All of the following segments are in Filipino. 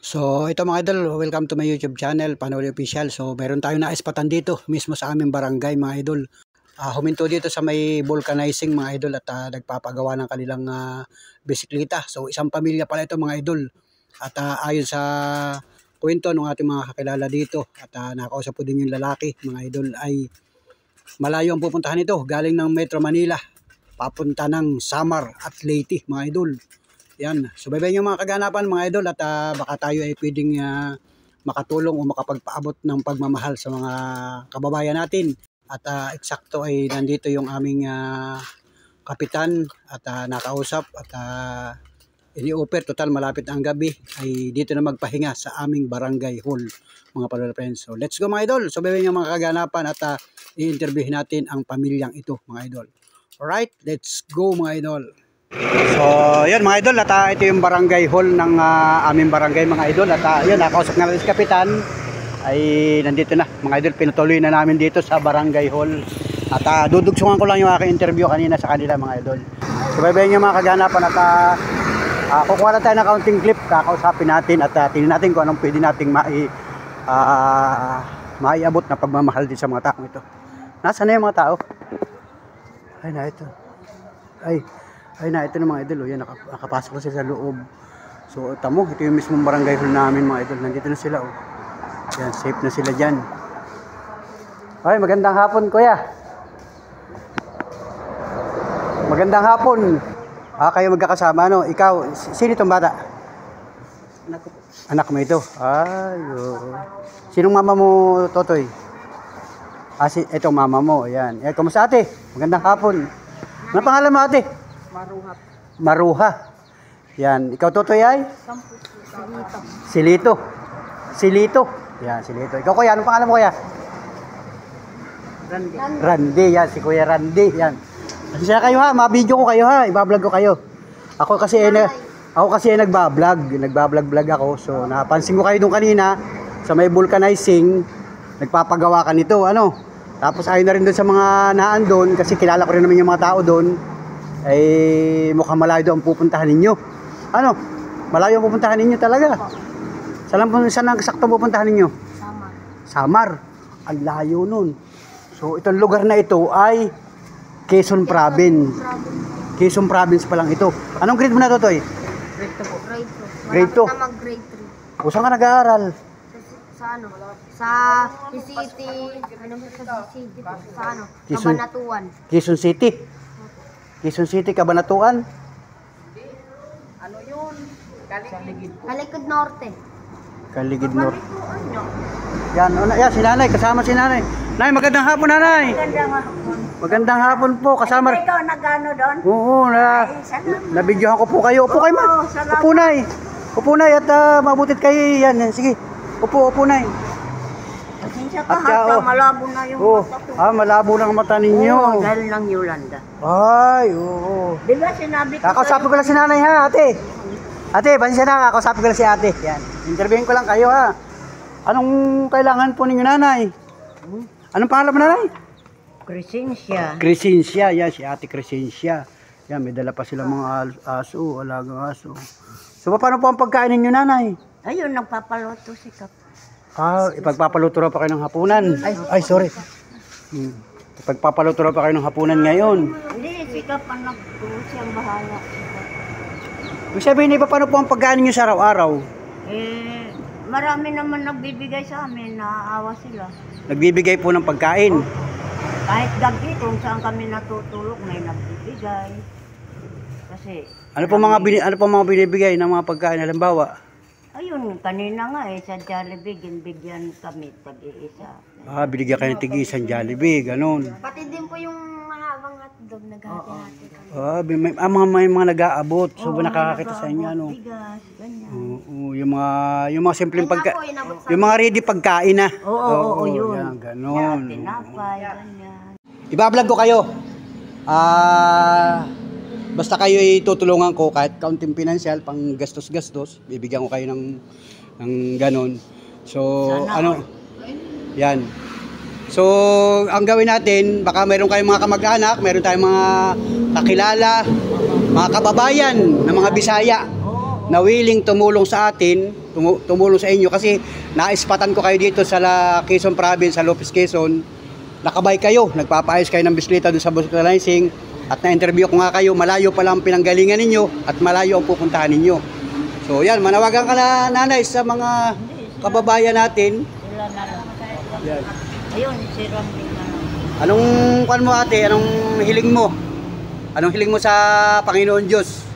So ito mga idol, welcome to my YouTube channel, Panoli Official. So meron tayong naispatan dito mismo sa aming barangay mga idol. Huminto dito sa may vulcanizing mga idol at nagpapagawa ng kanilang bisikleta. So isang pamilya pala ito mga idol. At ayon sa kwento ng ating mga kakilala dito at nakausap po din yung lalaki mga idol ay malayo ang pupuntahan ito. Galing ng Metro Manila, papunta ng Samar at Leyte mga idol. Yan, subaybayan yung mga kaganapan mga idol at baka tayo ay pwedeng makatulong o makapagpaabot ng pagmamahal sa mga kababayan natin. At eksakto ay nandito yung aming kapitan at nakausap at ini-offer total malapit ang gabi ay dito na magpahinga sa aming barangay hall mga Panoli friends. So let's go mga idol, subaybayan yung mga kaganapan at i-interviewin natin ang pamilyang ito mga idol. Alright, let's go mga idol. So, yun mga idol, at ito yung barangay hall ng aming barangay mga idol. At yun, nakausap na natin si Kapitan ay nandito na mga idol, pinutuloy na namin dito sa barangay hall. At dudugsungan ko lang yung aking interview kanina sa kanila mga idol. So, baybayin yung mga kaganapan at kukuha na tayo ng counting clip, kakausapin natin at tingnan natin kung anong pwede nating maiabot na pagmamahal din sa mga taong ito. Nasaan na yung mga tao? Ay na ito. Ay na, ito na mga idol, yan, nakapasok na sila sa loob. So, tamo, ito yung mismong barangay hall namin mga idol. Nandito na sila, oh. Yan, safe na sila dyan. Ay, magandang hapon, kuya. Magandang hapon. Kayo magkakasama, no? Ikaw, sino itong bata? Anak mo ito? Ay, oh. Sinong mama mo, Totoy? Ito mama mo, yan. Kumusta ate? Magandang hapon. Ano pangalan mo ate? Maruha. Maruha. Yan. Ikaw Totoy ay? Silito. Silito. Yan, Silito. Ikaw kuya, anong pangalan mo kuya? Randy. Randy. Yan, si Kuya Randy. Yan. Kasi kayo ha, ma-video ko kayo ha, iba-vlog ko kayo. Ako kasi nagba-vlog ako. So, napansin ko kayo doon kanina sa may vulcanizing, nagpapagawa ka nito, ano? Tapos ayun na rin doon sa mga naan doon kasi kilala ko rin naman yung mga tao doon. Ay mukhang malayo doon ang pupuntahan ninyo. Ano? Malayo ang pupuntahan ninyo talaga. Saan ang saktong pupuntahan ninyo? Samar. Samar. Ang layo nun. So itong lugar na ito ay Quezon Province. Quezon Province pa lang ito. Anong grade mo na Totoy? Grade 2 po. Grade 2. Malapit na mag-grade 3. Saan ka nag-aaral? Sa ano? Sa City. Ano ba sa City po? Sa ano? Quezon. Cabanatuan. Quezon City. Quezon City, Cabanatuan. Ano yun? Kalikod Norte. Kaligid Norte. Yan, si nanay, kasama si nanay. Nay, magandang hapon nanay. Magandang hapon po, kasama. Ikaw nag-ano doon? Oo, nabidyohan ko po kayo. Upo kayo ma. Upo nay. Upo nay at mabutit kayo. Yan, sige. Upo nay. Pasensya ka ha, malabo na yung mata ko. Malabo na ang mata ninyo. Oo, dahil ng Yolanda. Ay, oo. Di ba sinabi ko Kakausapin ko lang si nanay ha, ate. Ate, pasensya na, kakausapin ko lang si ate. Yan, interviewin ko lang kayo ha. Anong kailangan po ninyo nanay? Anong pangalan mo nanay? Crescencia. Crescencia, yan, si ate Crescencia. Yan, may dala pa sila mga aso, alagang aso. So, paano po ang pagkain ninyo nanay? Ayun, nagpapaluto si Kap. Ipagpapaluto raw pa kayo ng hapunan. Ay, sorry. Ipagpapaluto raw pa kayo ng hapunan ngayon. Hindi, si Kap ang siyang bahala. Ibig sabihin, paano po ang pagkain ninyo sa araw-araw? Marami naman nagbibigay sa amin, naaawa sila. Nagbibigay po ng pagkain. Kahit gabi, kung saan kami natutulog, may nagbibigay. Kasi... Ano po mga binibigay ng mga pagkain? Halimbawa? Ayun, kanina nga sa Jollibee, bigyan kami tag-iisa. Binigyan kayo ng tig-isang Jollibee, ganun. Pati din po yung mahabang hotdog, naghati-hati kami. May mga nag-aabot. So, nakakakita sa inyo, ano? Bigas, ganyan. Oo, yung mga simpleng pagkain. Yung mga ready pagkain na. Oo, yun. Yan, ganun. Tinapay, ganyan. Iba-vlog ko kayo. Basta kayo itutulungan ko kahit kaunting pinansyal, pang gastos-gastos, bibigyan ko kayo ng ganon. So, sana yan. So, ang gawin natin, baka mayroon kayong mga kamag-anak, mayroon tayong mga kakilala, mga kababayan ng mga Bisaya. na willing tumulong sa atin, tumulong sa inyo kasi naispatan ko kayo dito sa Quezon Province, sa Lopez Quezon. Nakabay kayo, nagpapaayos kayo ng bisikleta doon sa vulcanizing at na-interview ko nga kayo, malayo pa lang pinanggalingan ninyo at malayo ang pupuntahan ninyo. So yan, manawagan ka na nanay sa mga kababayan natin. Sila na lang. Yan. Ayun, si Ramli na lang. Anong kuan mo ate, anong hiling mo? Anong hiling mo sa Panginoon Diyos?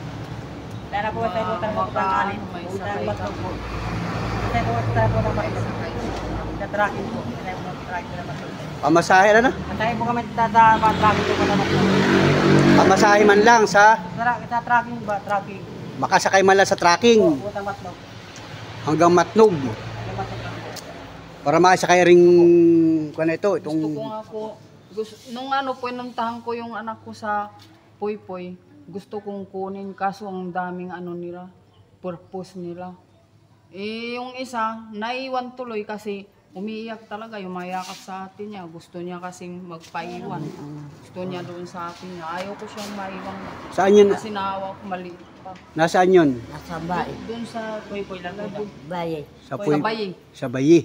Dara po tayo ng pagkakalin. Tayo po. Tayo po na maisakay. Tatracking po. Tayo po tracking na naman. Pamasahe na na? Tayo po kami tatracking po na naman. Pamasahe man lang sa Sa tracking ba? Tracking. makasakay man lang sa tracking Butang matnog. hanggang Matnog. Para maisakay ring kuan ito, itong Gusto ko nga po, nung ano po, inuntahan ko yung anak ko sa Poy-Poy, gusto kong kunin kaso ang daming ano nila, purpose nila. Eh, yung isa, naiwan tuloy kasi umiiyak talaga, yung mayakap sa atin niya. Gusto niya kasing magpaiwan. Gusto niya doon sa atin niya. Ayaw ko siyang maiwan saan yun? kasi naawa ko maliit pa. Nasaan yun? Nasa bahay. Doon sa Poy-Poy lang. Bahay. Sa Sa Bayi. Sa Bayi.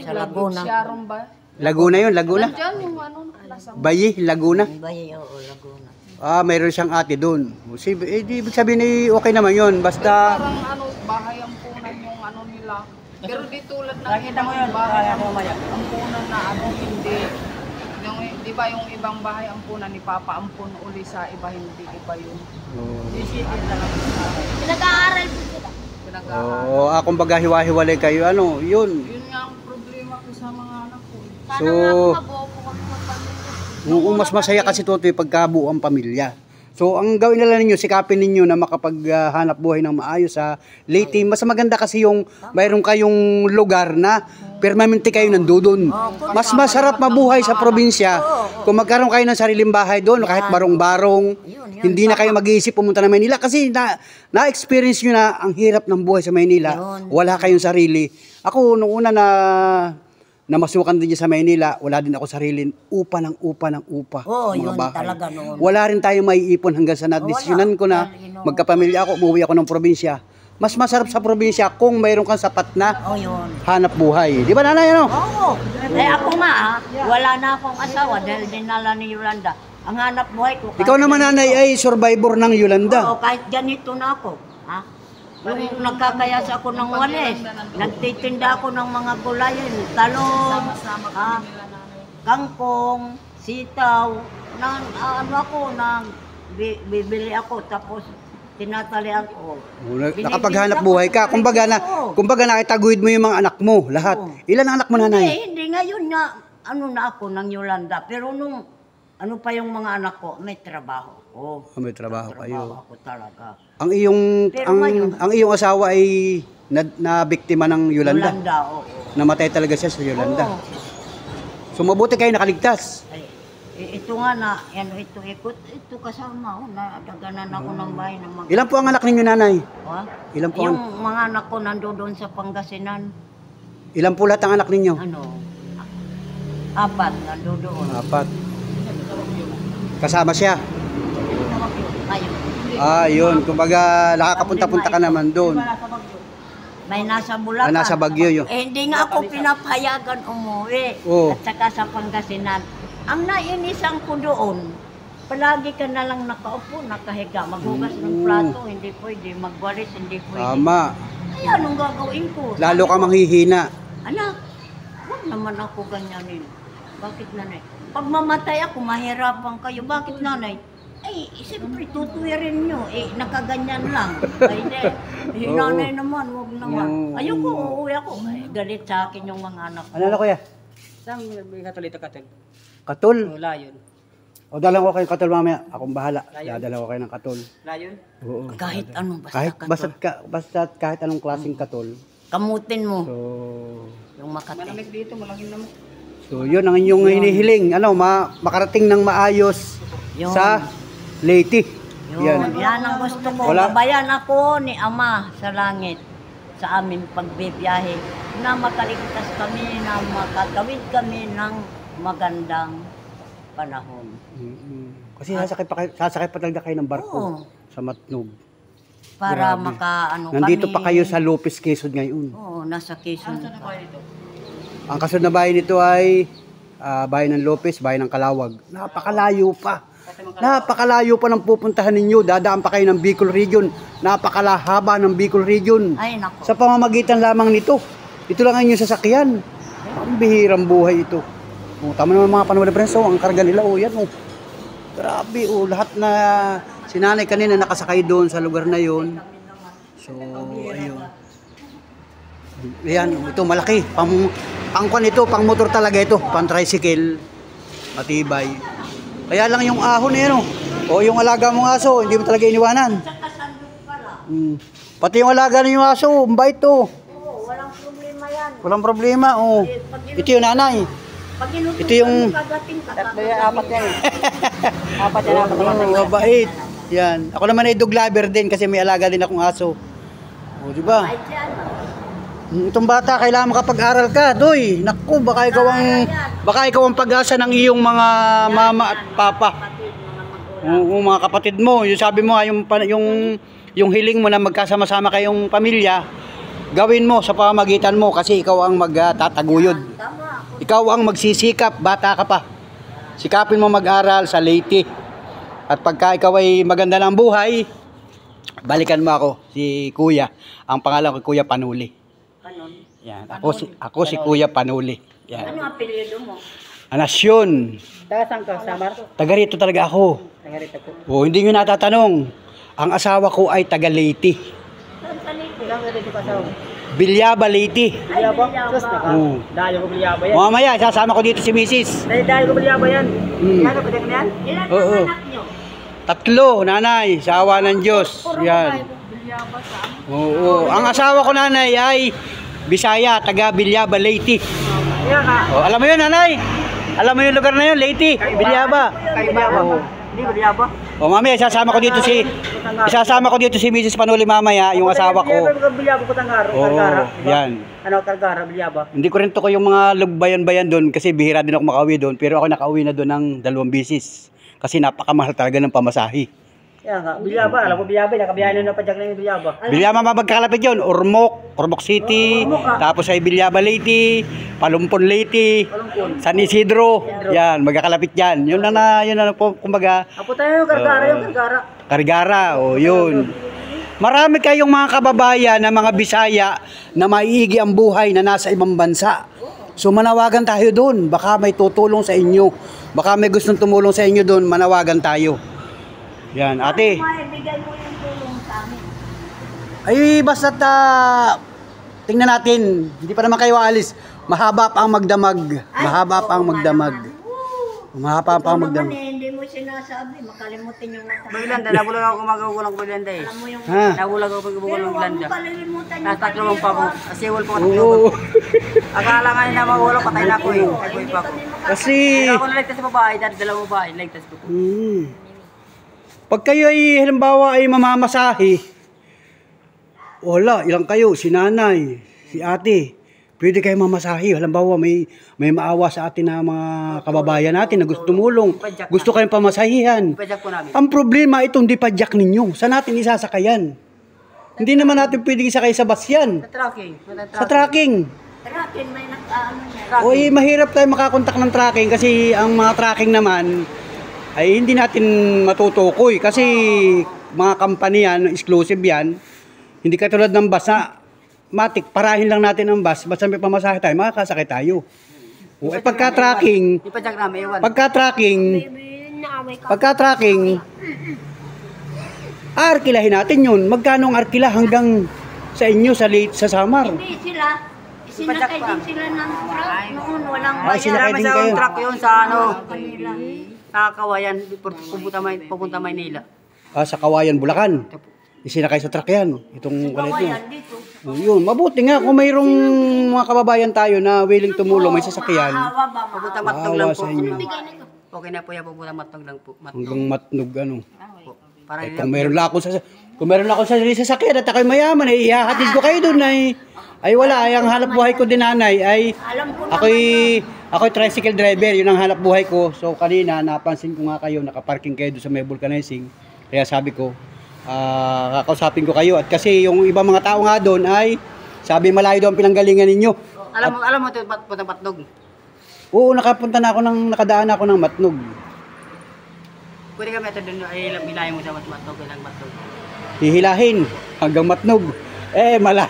Sa Laguna. Sharon ba? Laguna yun, Laguna. Nandyan yung ano, nasa Bayi, Laguna. Bahay, oo, Laguna. Ah, mayroon siyang ate doon. Ibig sabihin ay okay naman yun. Basta parang ano, bahay ampunan yung ano nila. Pero di tulad ng ibang bahay ampunan na ano, hindi. Yung, di ba yung ibang bahay ampunan ni Papa ampun uli sa iba, hindi iba yun. Decision talaga sa akin. Pinag-aaral po sila. Pinag-aaral. kumbaga hiwa-hiwalay kayo. Ano, yun. Yun nga ang problema ko sa mga anak ko. So, mas masaya kasi tutoy pagkabuo ang pamilya. So, ang gawin nila ninyo, sikapin ninyo na makapaghanap buhay ng maayos sa Leyte. Mas maganda kasi yung mayroon kayong lugar na permanente kayo nandoon. Mas masarap mabuhay sa probinsya kung magkaroon kayo ng sariling bahay doon, kahit barong-barong. Hindi na kayo mag-iisip pumunta na Maynila kasi na-experience nyo na ang hirap ng buhay sa Maynila. Wala kayong sarili. Ako, nung una na masukan din dyan sa Maynila, wala din ako sarili upa ng upa. Oo, mga yun bahay. talaga noon. Wala rin tayo maiipon hanggang sa nadesisyonan ko na magkapamilya ako, umuwi ako ng probinsya. Mas masarap sa probinsya kung mayroon kang sapat na Oo, yun. hanap buhay. Di ba nanay, ano? Oo. Eh ako nga, wala na akong asawa dahil dinala ni Yolanda. Ang hanap buhay ko. Ikaw naman nanay ay survivor ng Yolanda. Oo, kahit ganito na ako. Ha? Yung nagkakayas ako ng walis, nagtitinda ako ng mga gulayin, talong, kangkong, sitaw, bibili ako, tapos tinatalian ko. Nakapaghanap buhay ka. Kumbaga nakitaguyod mo yung mga anak mo, lahat. Ilan ang anak mo nanay? Hindi, ngayon nga, na ako ng Yolanda, pero nung, pa yung mga anak ko, may trabaho ko. May trabaho kayo. Ako talaga. Ang iyong Pero ngayon, ang iyong asawa ay na biktima ng Yolanda. Oo. Namatay talaga siya sa Yolanda. Oo. So mabuti kayo nakaligtas. Ay, ito nga na, ito kasama, nadaganan ako ng bahay ng mga... Ilan po ang anak ninyo nanay? Ha? Ilan po Yung mga anak ko nandoon sa Pangasinan, Ilan po lahat ang anak ninyo? 4 nandoon. 4. Kasama siya. Ngayon. Yun. Kumbaga nakakapunta-punta ka naman doon. May nasa Bulacan. Nasa Baguio yun. Hindi nga ako pinapayagan umuwi. Oo. At saka sa Pangasinan. Ang nainisan ko doon, palagi ka na lang nakaupo, nakahiga. Maghugas ng plato, hindi pwede. Magwalis, hindi pwede. Tama. Ay, anong gagawin ko? Lalo ka manghihina. Anak, huwag naman ako ganyanin. Bakit nanay? Pag mamatay ako, mahirapan kayo. Bakit nanay? Ay, siyempre, tutuwirin nyo. Nakaganyan lang. Ay, hindi. Nanay naman, huwag naman. Ayoko, uuwi ako. Ay, galit sa akin yung mga anak ko. Ano na kuya? Saan may katulito katul? Katul. Layon. O dalang ko kayo katul mamaya. Akong bahala. Dadala ko kayo ng katul. Layon? Oo. Kahit anong Basta kahit anong klaseng katul. Kamutin mo. So, Yung Makati. Malamig dito, malaki naman. so yun ang inyong hinihiling. Ano, makarating ng maayos Yun. sa Leyte. Yan ang gusto ko. Gabayan ako ni Ama sa langit sa amin pagbibiyahe na makaligtas kami, na makatawid kami ng magandang panahon. Kasi sasakay pa talaga kayo ng barko Oo. sa Matnog. para Grabe. makaano Nandito kami. pa kayo sa Lopez, Quezon ngayon. Oo, nasa Quezon. Ang kasunod na bahay nito ay bahay ng Lopez, bahay ng Calawag. Napakalayo pa. Napakalayo pa ng pupuntahan ninyo. Dadaan pa kayo ng Bicol Region. Napakalahaba ng Bicol Region. Ay, nako. Sa pamamagitan lamang nito. Ito lang ang inyong sasakyan. Ang bihirang buhay ito. Oh, tama naman mga panahon na prenso. Ang karga nila, oh, yan, oh. Grabe, oh, lahat na sinanay kanina nakasakay doon sa lugar na yon. So, ayun. Ayan, ito malaki. Pangkwan ito, pang motor talaga ito. Pang tricycle. Matibay. Kaya lang yung ahon na yan, oh. O yung alaga mong aso, hindi mo talaga iniwanan. Pati yung alaga na yung aso, mbait to. Oo, walang problema yan. Walang problema, oh. Ito yung nanay. Pag Ito yung- kagating ka. Apat yan eh. Apat yan, apat yan. Oh, mabait. Yan. Ako naman ay dog lover din kasi may alaga din akong aso. O, di ba? Ay, dyan. Itong bata, kailangan makapag-aral ka, doy. Naku, baka ikaw ang pag-asa ng iyong mga mama at papa. Oo, mga kapatid mo. Yung sabi mo, yung hiling mo na magkasama-sama kayong pamilya, gawin mo sa pamamagitan mo kasi ikaw ang magtataguyod. Tama. Ikaw ang magsisikap, bata ka pa. Sikapin mo mag-aral sa Leyte. At pagka ikaw ay maganda ng buhay, balikan mo ako, si Kuya. Ang pangalan ko, Kuya Panuli. Kanon. Yan. Ako si Kuya Panuli. Yan. Ano ang apelyido mo? Anasyon. Taga saan ka, Samar? Taga rito talaga ako. Taga rito po. O, hindi nyo natatanong. Ang asawa ko ay taga Leyte. Saan sa Leyte? Ilang ka dito kasaw? Bilyaba, Leyte. Bilyaba? Sus, naka. Oo. Dahil ko bilyaba yan. Mamaya, sasama ko dito si Mrs. Dahil ko bilyaba yan. Hmm. Yan, pwede ka na yan? Ilan Oo. ang anak nyo? 3, nanay, sa awa ng Diyos. Yan. Oo. Ang asawa ko, nanay, ay Bisaya, taga Bilyaba, Leyte. Yan ka. O, alam mo yun, nanay? Alam mo yung lugar na yun, Leyte, Bilyaba. Kay bilyaba. Oo. Hindi bilyaba. O, mamaya, isasama ko dito si Mrs. Panuli mamaya, yung asawa ko. Bilyaba ko Tanggara. Oo, Tanggara. yan. Ano, Tanggara, bilyaba. Hindi ko rin to ko yung mga lugbayan-bayan doon kasi bihira din ako makauwi doon. Pero ako nakauwi na doon ng 2 bisis. Kasi napakamahal talaga ng pamasahe. Yan ka. Bilyaba. Alam ko bilyaba. Nakabiyahan na padyak na yung bilyaba. Bilyaba magkalapit yun. Ormoc City. Tapos ay Bilyaba, Leyte. Palumpon, Leyte. Palumpon. San Isidro. Yan, magkakalapit yan. Yun na kumbaga, Apo tayo yung Kargara, yung Kargara. Kargara. O, yun. Marami kayong mga kababayan na mga Bisaya na maiigi ang buhay na nasa ibang bansa. So manawagan tayo doon. Baka may tutulong sa inyo. Baka may gustong tumulong sa inyo doon. Manawagan tayo. Yan, ate. Maibigay mo yung tulong sa amin. Ay, basta't tingnan natin. Hindi pa naman kayo aalis. Mahaba pa ang magdamag. Mahaba pa ang magdamag. Mahaba pa ang magdamag. Hindi mo sinasabi. Makalimutin yung mata. Maglanda, nabulag ako kumagagulang ko Maglanda eh. Alam mo yung... Ha? Nabulag ako pagbubulang Pero huwag mo Maglanda. kalilimutan yung Natatlong pa ako. Asiwal pa ako. Oo. Akala nga nila mawala, patay na ako eh. Nagbuhay pa ako. Kasi, Pero ako naligtas sa babae, dahil dalawang babae, naligtas ko po. pag kayo ay halimbawa ay mamamasahe, wala, ilang kayo, si nanay, si ate, pwede kayo mamasahe. Halimbawa may maawa sa atin na mga kababayan natin na gusto tumulong, gusto kayong pamasahihan. Ipadyak po namin. Ang problema itong di padyak ninyo. Saan natin isasakayan? Hindi naman natin pwede isakay sa bus yan. Sa tracking. Sa tracking. Tracking, may nag-ano niya. O mahirap tayo makakontak ng tracking kasi ang mga tracking naman ay hindi natin matutukoy kasi mga company yan, exclusive yan. Hindi katulad ng bus na matik, parahin lang natin ang bus, basta may pamasahe tayo, makakasakay tayo. O pagka-tracking, Ipadyak namin, iwan. pagka-tracking, arkilahin natin yun. Magkano ang arkila hanggang sa inyo sa Samar? Hindi sila. Sinakay din sila ng truck. Noon, walang Ay, sinakay din Sa kayo. truck yun sa ano, kanila. sa Kawayan, pupunta Maynila. Sa Kawayan, Bulacan. Isinakay sa truck yan. Itong walit yun. Kawayan dito. Yun, mabuti nga kung mayroong mga kababayan tayo na willing tumulong, may sasakyan. Maawa ba? Pupunta Maawa. Matnog lang Maawa po. sa inyo. Okay na po yan, pupunta Matnog lang po. Hanggang Matnog, ano. Para Eh, kung meron lang ako sa sasakyan at ako'y mayaman, ay ihahatid ko kayo doon ay wala. Ay, ang hanap buhay ko din, nanay, ay Alam ko ako'y tricycle driver. Yun ang hanap buhay ko. So kanina, napansin ko nga kayo, nakaparking kayo doon sa may vulcanizing. Kaya sabi ko, kakausapin ko kayo. At kasi yung ibang mga tao nga doon ay sabi malayo daw ang pinanggalingan ninyo. Alam mo ito, Putang Matnog. Oo, nakapunta na ako nakadaan ako ng Matnog. Pwede kami ito doon, ay bilahin mo sa Matnog, ilang Matnog. Hihilahin hanggang Matnog. Malayo.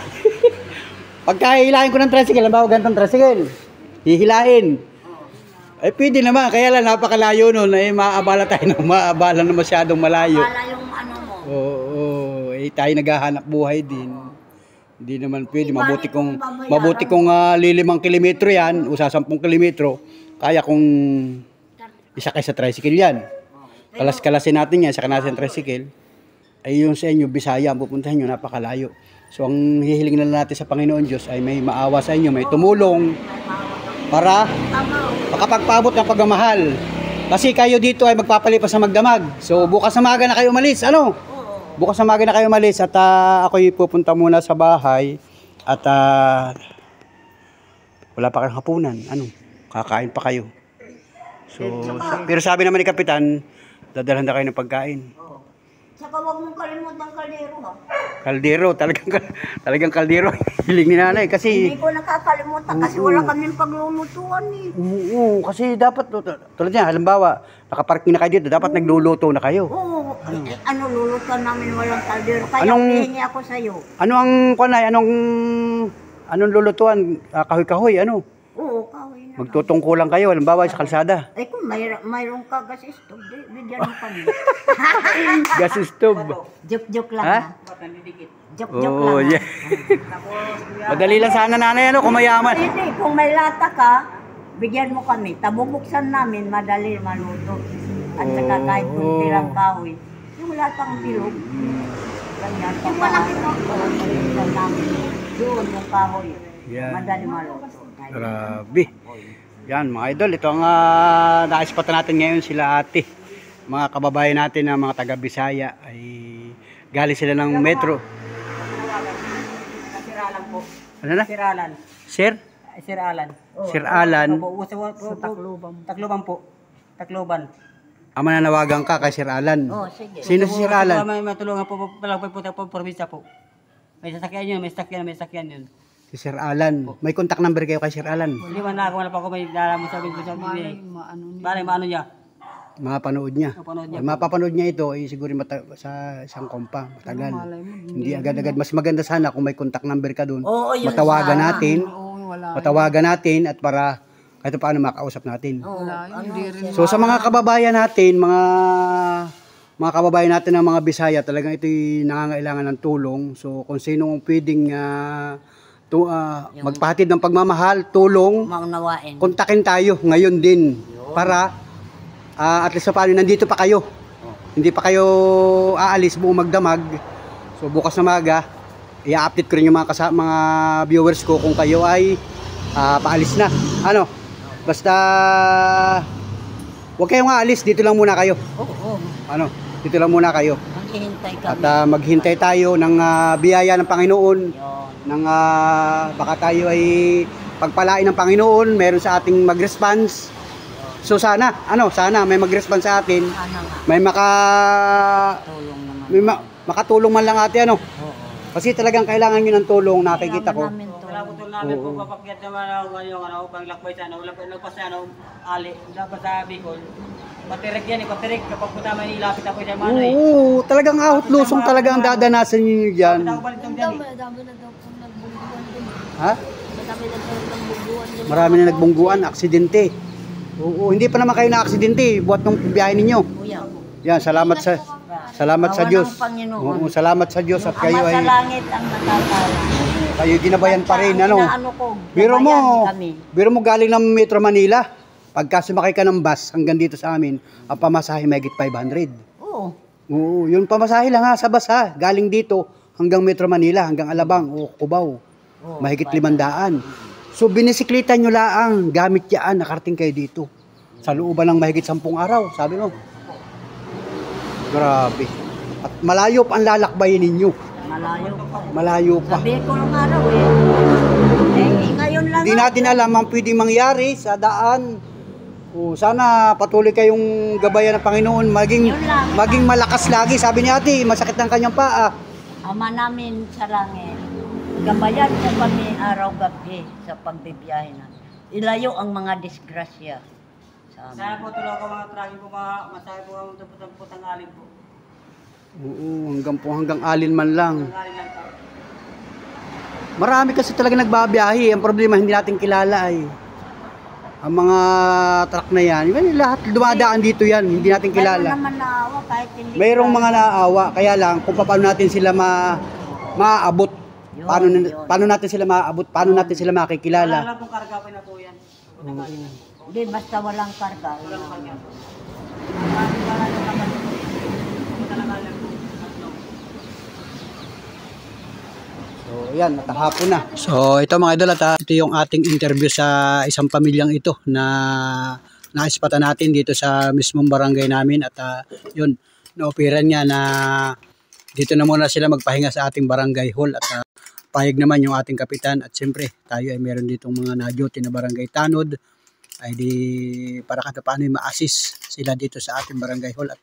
Pagka hihilahin ko ng tricycle, ang bawa ganitong tricycle. Hihilahin. Pwede naman, kaya lang napakalayo nun. Maabala na masyadong malayo. Wala yung ano mo. Oo, tayo naghahanap buhay din. Hindi naman pwede. Mabuti kung 5 kilometro yan, o sa 10 kilometro, kaya kung isakay sa tricycle yan. Kalas-kalasin natin yan, saka natin tricycle. Ay yung sa inyo, Bisaya, ang pupuntahan nyo, napakalayo. So ang hihiling na natin sa Panginoon Diyos ay may maawa sa inyo, may tumulong para makapagpaabot ng pagmamahal. Kasi kayo dito ay magpapalipas sa magdamag. So bukas na maga na kayo umalis. Ano? Bukas na maga na kayo umalis at ako'y pupunta muna sa bahay at wala pa kayong hapunan. Ano? Kakain pa kayo. So, pero sabi naman ni Kapitan, dadalhan na kayo ng pagkain. Saka huwag mong kalimutan kaldero ha. Kaldero, talagang kaldero. Hiling ni nanay kasi Hindi ko nakakalimutan kasi wala kaming paglulutuan eh. oo, kasi dapat tulad niya, halimbawa, nakaparking na kayo dito, dapat nagluluto na kayo. Oo, ano lulutuan namin walang kaldero. Kaya Anong- hihingi ako sa'yo. Ano ang kunay, anong lulutuan? Kahoy-kahoy, ano? Oo, kawin na. Magtutungkulan kayo, halimbawa sa kalsada. Kung mayroong ka gas stove, bigyan mo kami. Gas stove. Joke-joke lang Ha? ha. Joke-joke Oo, lang yeah. Madali lang sana nanay, ano, kung mayaman. Hindi, kung may lata ka, bigyan mo kami. Tabubuksan namin, madali maluto. At saka kahit kunti lang kahoy. Yung latang bilog. Ganyan. Yung malaki mo. Buksan namin. Yun, yung kahoy. Yan. Madali maluto. Grabe. Yan mga idol, ito ang naispatan natin ngayon sila ate. Mga kababayan natin na mga taga Bisaya ay galing sila ng metro. Sir Alan po. Ano na? Sir Alan. Sir? Sir Alan. Sir Alan. Tacloban po. Tacloban. Mananawagan ka kay Sir Alan. Oh, sige. Sino si Sir Alan? May matulungan po pala po probinsya po. May sasakyan yun. Si Sir Alan. May contact number kayo kay Sir Alan. Wala pa ako may nalaman sabi ko sa maano niya. Mapapanood niya. Mapapanood niya. Mapapanood niya ito ay siguro sa isang kompa, matagal. Hindi agad-agad. Mas maganda sana kung may contact number ka doon. Oo, yun Matawagan sana. natin. Matawagan natin at para kahit paano makausap natin. So sa mga kababayan natin, mga kababayan natin ng mga Bisaya, talagang ito'y nangangailangan ng tulong. So kung sino ang pwedeng magpahatid ng pagmamahal, tulong, Maunawain. kontakin tayo ngayon din para at least paano nandito pa kayo. Hindi pa kayo aalis buong magdamag. So bukas na maga, i-update ko rin yung mga viewers ko kung kayo ay paalis na. Ano? Basta huwag kayong aalis, dito lang muna kayo. Oo. Ano? Dito lang muna kayo. Maghihintay At kami. maghintay tayo ng biyaya ng Panginoon. Ng baka tayo ay pagpalain ng Panginoon, meron sa ating mag-response. So sana may mag-response sa atin. Sana nga. May Tulong naman. makatulong man lang ate, ano. Oo. Kasi talagang kailangan niyo ng tulong, nakikita ko. Namin tulong. Wala po ito namin po papakyat naman yung panglakbay sa lagpas sa ali, dapat sa Bicol. Patirik yan patirik kapag punta Manila, lapit ako sa Manoy. Oo, talagang ahot lusong talaga ang dadanasan niyo diyan. Ako balik ng dyan. Madami na daw pong nagbungguan din. Ha? Madami na daw nagbungguan din. Marami na nagbungguan, aksidente. Oo, hindi pa naman kayo na aksidente, buhat ng biyahe ninyo. Kuya. Yan, salamat sa Awa Diyos. ng Panginoon. Oo, salamat sa Diyos at Ama kayo sa ay langit ang natatala. kayo ginabayan pa rin, ano. Inaano ko, Biro gabayan kami. mo galing ng Metro Manila. Pagka sumakay ka ng bus hanggang dito sa amin, ang pamasahe mahigit 500. Oo. Oo, yun pamasahe lang ha, sa bus ha. Galing dito hanggang Metro Manila, hanggang Alabang o Cubao. Oo, Mahigit 500. So binisikleta nyo laang, gamit yan, nakarating kayo dito. Sa looban ng mahigit 10 araw, sabi mo. Grabe. At malayo pa ang lalakbayin ninyo. Malayo pa. Malayo pa. Sabi ko ng araw ngayon lang. Hindi natin alam ang pwedeng mangyari sa daan. Sana patuloy kayong gabayan ng Panginoon, Yun lang. maging malakas lagi. Sabi ni ate, masakit ang kanyang paa. Ama namin sa langit, gabayan mo kami araw-gabi sa pagbibiyahe namin. Ilayo ang mga disgrasya sa amin. Sana po tuloy ako mga tracking po, mga masahe po ang putang alin po. Oo, hanggang alin man lang. Ang alin lang po. Marami kasi talaga nagbabiyahe. Ang problema, hindi natin kilala ay. Ang mga truck na yan, lahat dumadaan dito yan, hindi natin Mayroon kilala. naman naawa kahit hindi. Mayroong mga naaawa, kaya lang kung paano natin sila maaabot. Yun, yun. Paano natin sila maaabot, paano natin sila Wala makikilala. lang pong karga po na po yan. Putang alin lang. Hindi, basta walang karga. Walang karga po. Wala lang naman po. Putang alin po. So, yan, nakahapon na. So, ito mga idol, at ito yung ating interview sa isang pamilyang ito na naispatan natin dito sa mismong barangay namin. At yun, na-operan niya na dito na muna sila magpahinga sa ating barangay hall. At payag naman yung ating kapitan. At siyempre, tayo ay meron ditong mga na-duty na barangay tanod. Ay di para kahit paano ma-assist sila dito sa ating barangay hall. At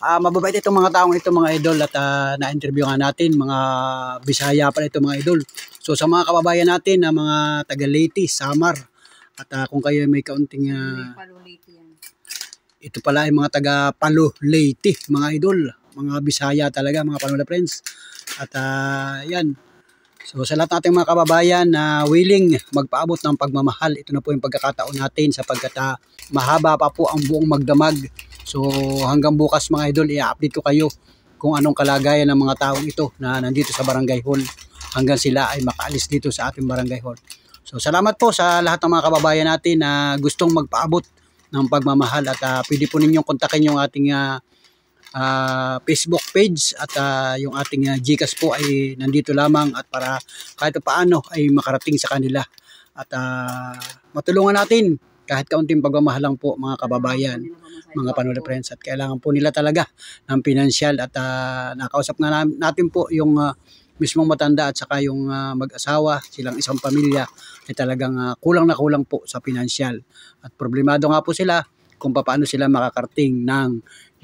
mababait itong mga taong ito mga idol, at na-interview nga natin mga Bisaya pala ito mga idol. So sa mga kababayan natin na mga taga Leyte, Samar, at kung kayo may kaunting ito pala ay mga taga Palo, Leyte mga idol, mga Bisaya talaga, mga Panola friends. At yan. So sa lahat nating mga kababayan na willing magpaabot ng pagmamahal, ito na po yung pagkakataon natin sapagkat mahaba pa po ang buong magdamag. So hanggang bukas mga idol, i-update ko kayo kung anong kalagayan ng mga taong ito na nandito sa barangay hall hanggang sila ay makaalis dito sa ating barangay hall. So salamat po sa lahat ng mga kababayan natin na gustong magpaabot ng pagmamahal, at pwede po ninyong kontakin yung ating Facebook page, at yung ating GCash po ay nandito lamang, at para kahit paano ay makarating sa kanila, at matulungan natin kahit kaunting pagmamahal lang po mga kababayan, mga Panola friends. At kailangan po nila talaga ng pinansyal, at nakausap nga natin po yung mismong matanda at saka yung mag-asawa, silang isang pamilya ay talagang kulang na kulang po sa pinansyal, at problemado nga po sila kung paano sila makakarating ng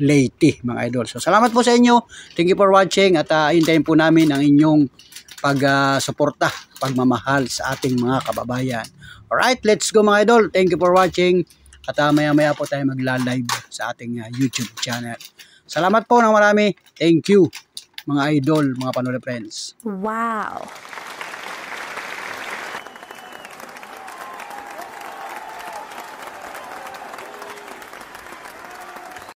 Leyte mga idol. So salamat po sa inyo, thank you for watching, at hintayin po namin ang inyong pag-suporta, pagmamahal sa ating mga kababayan. Alright, let's go mga idol, thank you for watching, at maya-maya po tayo magla-live sa ating YouTube channel. Salamat po ng marami, thank you mga idol, mga Panola friends. Wow!